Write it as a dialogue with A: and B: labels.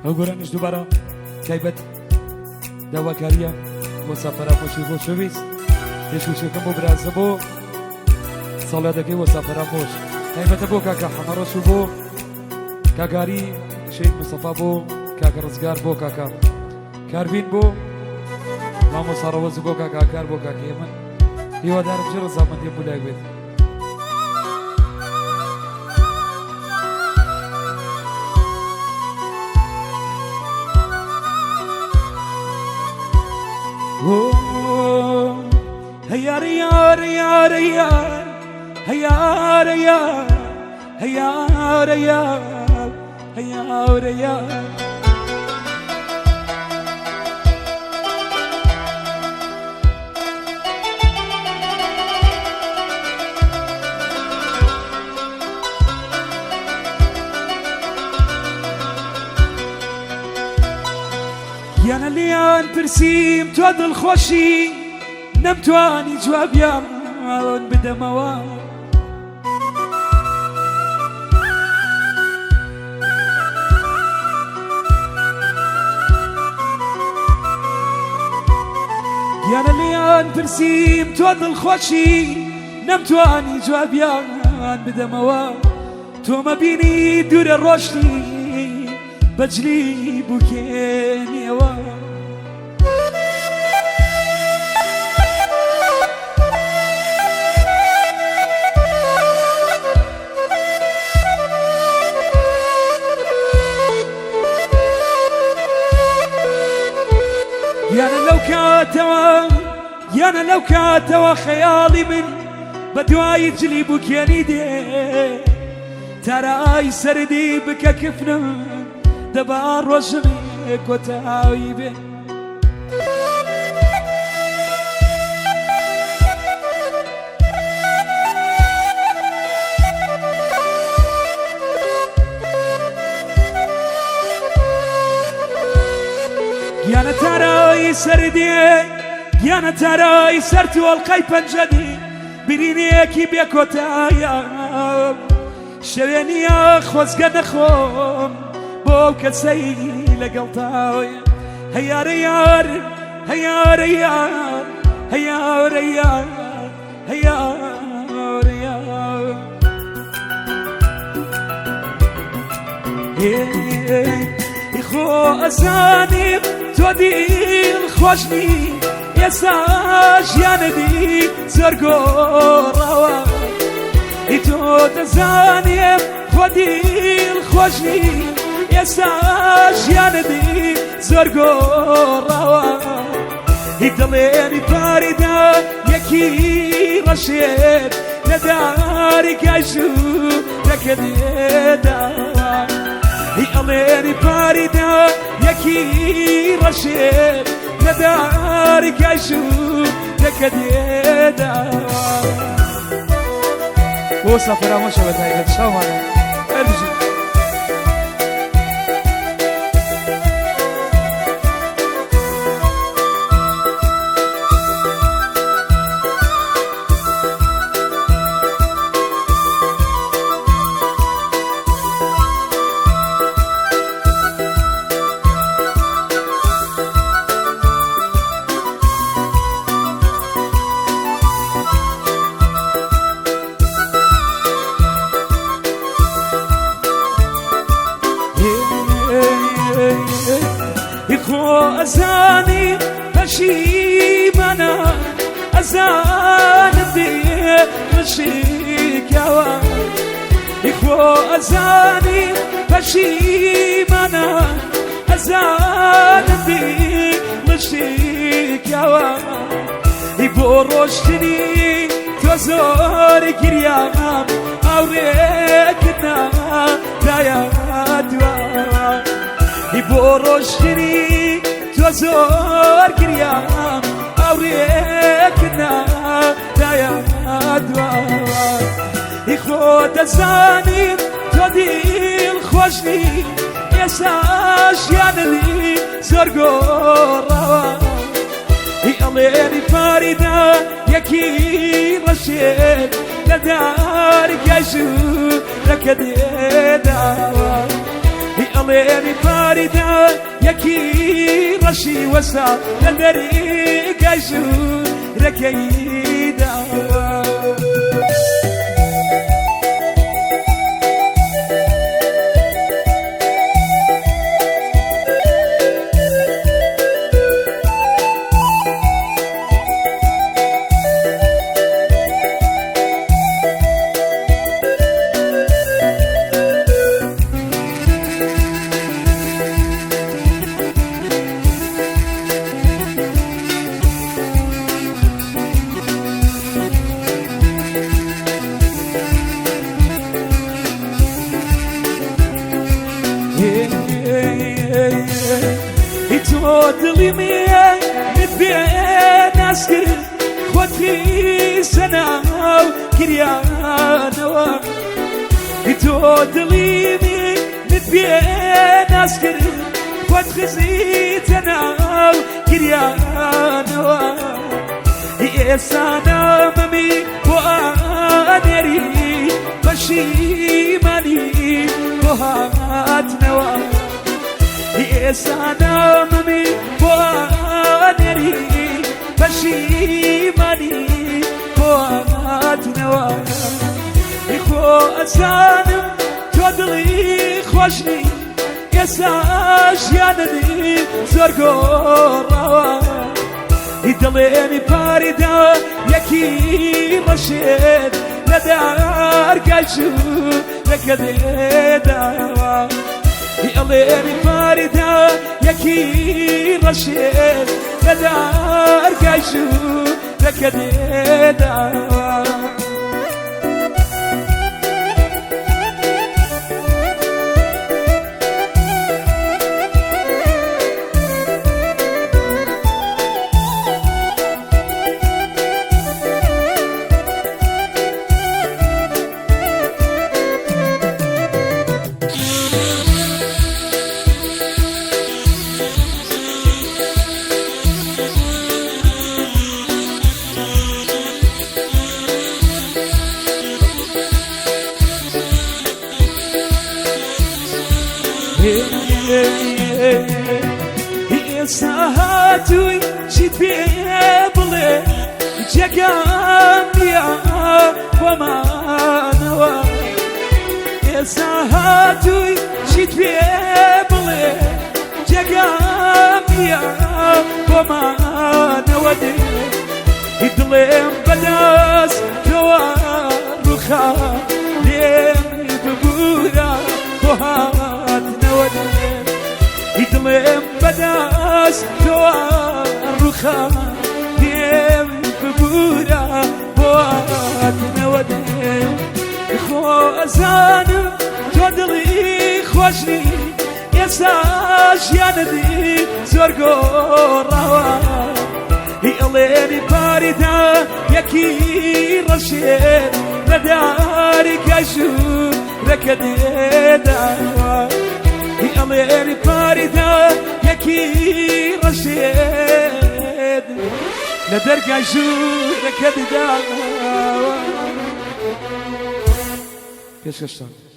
A: ئەوگۆرانش دووبارە تایبەت داواکاریە بۆ سافرافۆشی بۆ شەویست پێشوشەکەم بۆ برازە بۆ ساڵاتەکەی بۆ سافرافۆش تایبەتە بۆ کاکە حەمەڕەش و بۆ کاگاری شەید مستەفا بۆ کاکە ڕزگار بۆ کاکە کاربین بۆ مامۆستا ڕەوەز بۆ کاکە کار بۆ کاکە ئێمن هیوادارم ژێ ڕەزامەندی بۆ لایک بێت هيا ريار يا ريار هيا ريار هيا ريار هيا ريار يانا ليان برسيم تود الخوشي نمتواني جواب يا بدموا يانا ليان برسيم تود الخوشي نمتواني جواب يا بدموا تو ما بيني دور الرشدي بجلي بوكيني وا يانا لو كاتوا خيالي من بدواي جلي بوكيني دي تراي سردي بك كفنا دبار وجميك وتعايبه يانا تراي سردي يانا تراي سرت والقي بنجدي برينيكي بيك وتعايب شويني يا خوزقد خون بوك السيلة قلطاوي هيا ريار هيا ريار هيا ريار هيا ريار إخو أزاني تودي الخوشني يا ساج يا ندي زرقو روا إتو تزاني تودي الخوشني يا ساج يا ندي زرقو روا يدليني باردة يكي رشيد ندارك عشو ركديدا يدليني باردة يكي رشيد ندارك عشو ركديدا وصفرا ما شاء الله شاوانا ارجو أزاني هشيمنا أزان دي مشيك يا وان إخو أزاني هشيمنا أزان دي مشيك يا وان يبورشتني تزور كريام أوريكنا دايا دوان يبورشتني تزور كريام أوريكنا دايا دوان إخو تزاني تودي الخوشني يا ساش يا نلي زرقو روا يقليني باردة يكي رشيد ندارك يشو ركديدا دڵێنی پاریدا یەکی ڕەشی وەسا لە دەریگە ژوورەکەیدا دڵی من بێ ناسکر خۆتی سەناو گریانەوە تۆ دڵی من بێ ناسکر خۆت خزیتە ناو گریانەوە ئێستا نامەمی بۆ ئانێری پەشیمانی بۆ هاتنەوە ئێستا نامەمی بۆ ئانێری پەشیمانی بۆ هاتنەوە خۆ ئەزانم تۆ دڵی خۆشنی ئێستا ژیانەدی زۆر گۆڕاوە دڵێنی پاریدا یەکی ڕەشێت لە دارگای ژوورەکە دێداوە ئەڵێنی پاریدا یەکی ڕەشێت لە دارگای ژوورەکە دێداوە ئێستا هاتووی چیت پێ بڵێ جێگام نییە بۆمانەوە ئێستا هاتووی چیت پێ بڵێ جێگام نییە بۆمانەوە دێ دڵێم بەدەست تۆوە ڕووخا لێم ببوورە بۆ هاتنەوە دێ دڵێم بەدەست تۆوە ڕووخا لێم ببوورە بۆ هاتنەوە دێ خۆ ئەزانم تۆ دڵی خۆشنی ئێستا ژیانەدی زۆر گۆڕاوە ئەڵێنی پاریدا یەکی ڕەشێت لە دارگای ژوورەکە دێداوە ئەڵێنی پاریدا یەکی ڕەشێت لە دەرگای ژوورەکە دێداوە پێشکەشتان